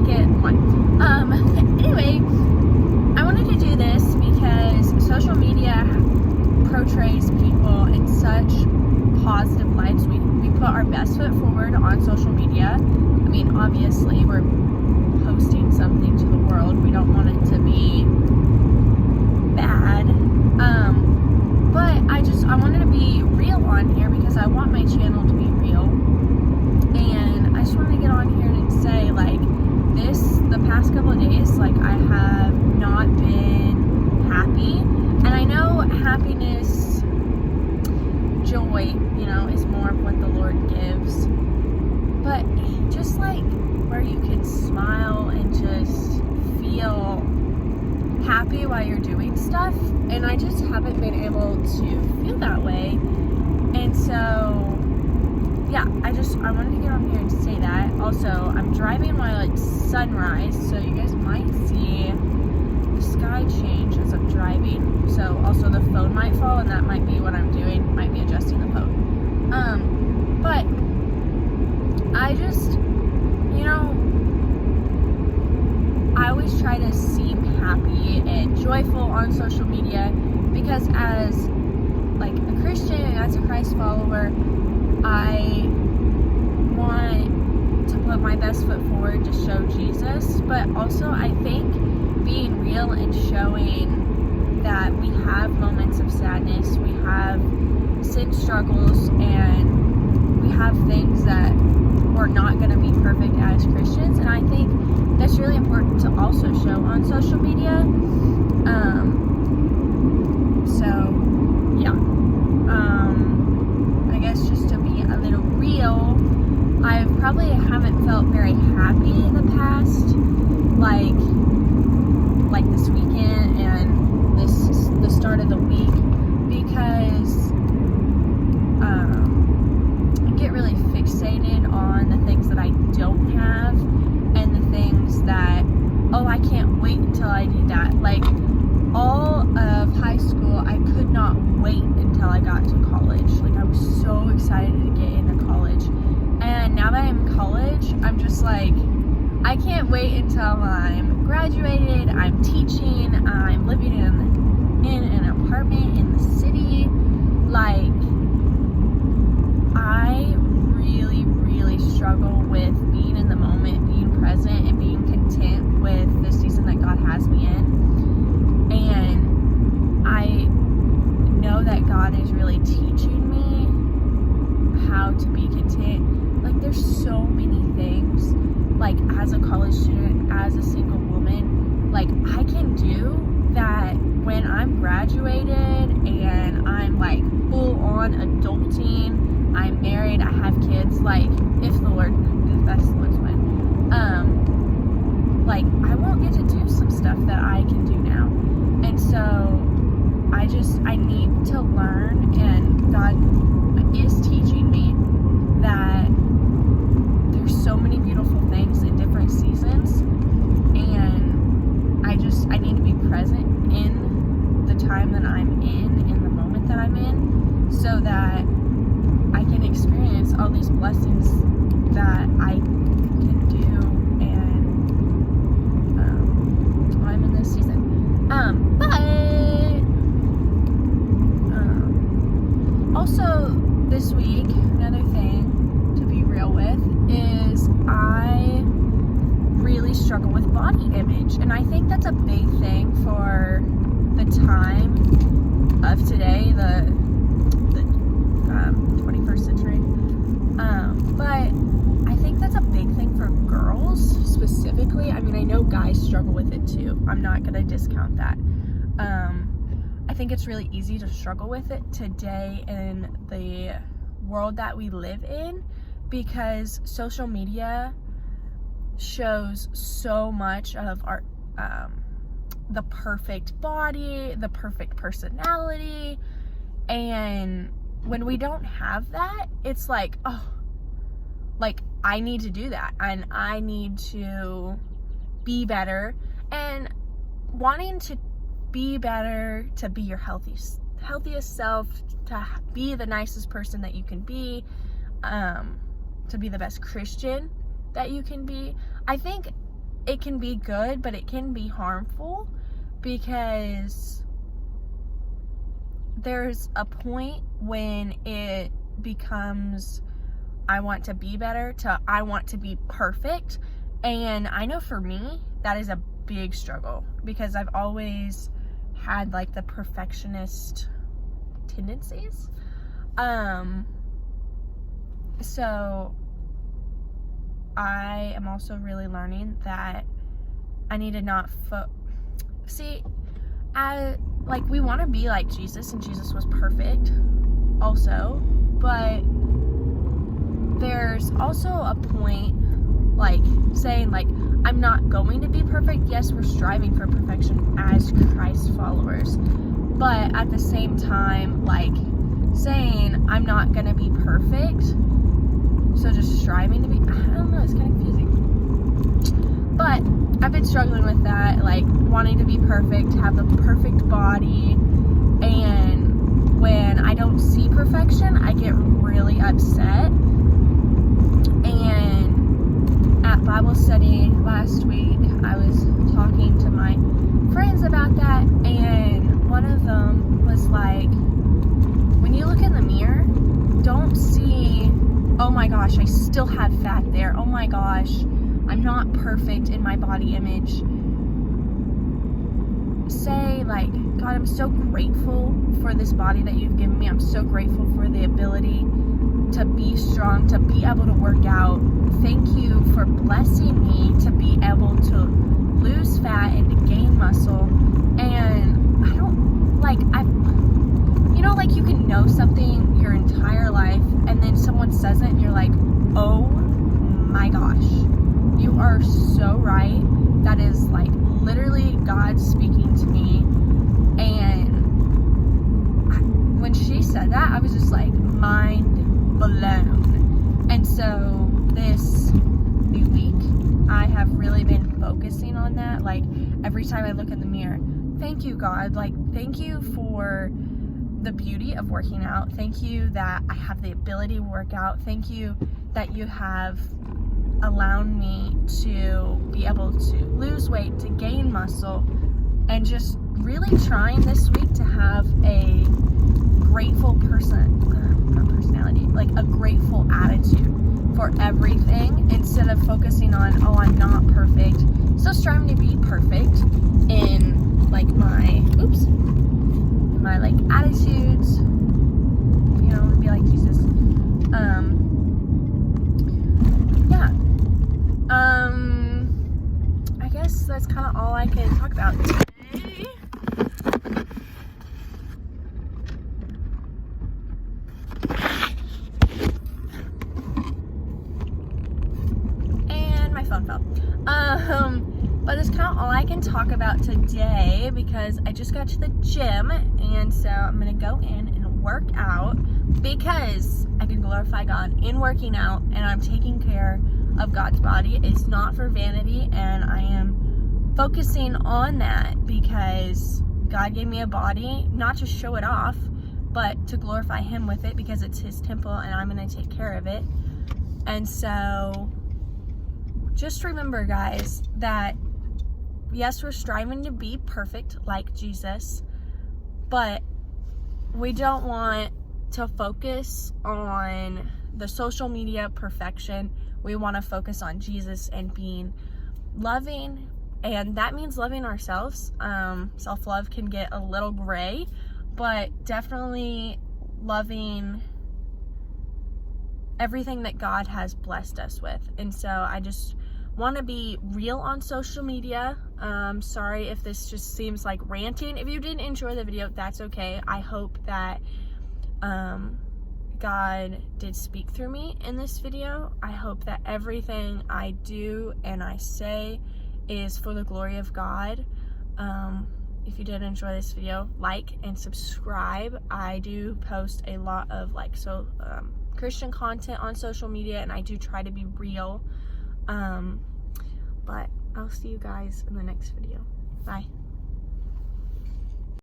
make it one. Anyway, I wanted to do this because social media portrays people in such positive lights. We put our best foot forward on social media. I mean, obviously, we're posting something to the world. We don't want it to be bad. But I wanted to be real on here because I want my channel to be real. And I just wanted to get on here and say, like, the past couple of days, like, I have not been happy. And I know happiness, joy, is more of what the Lord gives. But just like where you can smile and just feel happy while you're doing stuff, and I just haven't been able to feel that way. And so yeah, I wanted to get on here and say that. Also, I'm driving while it's sunrise, so you guys might see the sky change as I'm driving. So also the phone might fall, and that might be what I'm doing, might be adjusting the phone. But I just, I always try to seem happy and joyful on social media because as like a Christian and as a Christ follower, I want to put my best foot forward to show Jesus, but also I think being real and showing that we have moments of sadness, we have sin struggles, and we have things that we're not going to be perfect as Christians, and I think that's really important to also show on social media. So yeah, I guess just to be a little real, I probably haven't felt very happy in the past, like this weekend and the start of the week, because I get really fixated on the things that I don't have and the things that, I can't wait until I do that. Like all of high school, I could not wait until I got to college. Like I was so excited to get into college. And now that I'm in college, I'm just like, I can't wait until I'm graduated, I'm teaching, I'm living in an apartment in the city. Like, I really, really struggle with being in the moment, being present, and being content with the season that God has me in. And I know that God is really teaching me how to be content. Like, there's so many things, like, as a college student, as a single woman, like, I can do that when I'm graduated and I'm, like, full on adulting, I'm married, I have kids, like, if that's the Lord's plan, like, I won't get to do some stuff that I can do now. And so, I need to learn, and God is teaching me that there's so many beautiful things in different seasons, and I need to be present in the time that I'm in the moment that I'm in, so that I can experience all these blessings that I can do, and while I'm in this season. Also this week, another thing to be real with is I really struggle with body image, and I think that's a big thing for the time of today, the 21st century. But I think that's a big thing for girls specifically. I mean, I know guys struggle with it too. I'm not gonna discount that. I think it's really easy to struggle with it today in the world that we live in, because social media shows so much of our the perfect body, the perfect personality, and when we don't have that, it's like, like, I need to do that, and I need to be better, and wanting to be better, to be your healthiest self, to be the nicest person that you can be, to be the best Christian that you can be. I think it can be good, but it can be harmful, because there's a point when it becomes, I want to be better, to I want to be perfect. And I know for me, that is a big struggle, because I've always had like the perfectionist tendencies. So I am also really learning that I need to not like, we want to be like Jesus, and Jesus was perfect also, but there's also a point, like, saying, like, I'm not going to be perfect. Yes, we're striving for perfection as Christ followers, but at the same time, like, saying I'm not gonna be perfect, so just striving to be, I don't know, it's kind of confusing. But I've been struggling with that, like, wanting to be perfect, have the perfect body, and when I don't see perfection, I get really upset. And at Bible study last week, I was talking to my friends about that, and one of them was like, when you look in the mirror, don't see, oh my gosh, I still have fat there, oh my gosh, I'm not perfect in my body image. Say, like, God, I'm so grateful for this body that you've given me. I'm so grateful for the ability to be strong, to be able to work out. Thank you for blessing me to be able to lose fat and to gain muscle. And I don't, like, you know, like, you can know something your entire life, and then someone says it, and you're like, oh my gosh, you are so right. That is, like, literally God speaking to me. And when she said that, I was just like, mind blown. And so this new week, I have really been focusing on that. Like, every time I look in the mirror, thank you, God. Like, thank you for the beauty of working out. Thank you that I have the ability to work out. Thank you that you have allowed me to be able to lose weight, to gain muscle, and just really trying this week to have a grateful personality, like a grateful attitude for everything, instead of focusing on, oh, I'm not perfect. Still striving to be perfect in, like, my like attitudes, you know, to be like Jesus. I guess that's kind of all I can talk about today. And my phone fell. But that's kind of all I can talk about today, because I just got to the gym, and so I'm gonna go in and work out, because I can glorify God in working out, and I'm taking care of God's body. It's not for vanity, and I am focusing on that because God gave me a body, not to show it off, but to glorify Him with it, because it's His temple and I'm gonna take care of it. And so just remember, guys, that yes, we're striving to be perfect like Jesus, but we don't want to focus on the social media perfection. We want to focus on Jesus and being loving, and that means loving ourselves. Self-love can get a little gray, but definitely loving everything that God has blessed us with. And so I just want to be real on social media. Sorry if this just seems like ranting. If you didn't enjoy the video, that's okay. I hope that God did speak through me in this video. I hope that everything I do and I say is for the glory of God. If you did enjoy this video, like and subscribe. I do post a lot of Christian content on social media, and I do try to be real. But I'll see you guys in the next video. Bye.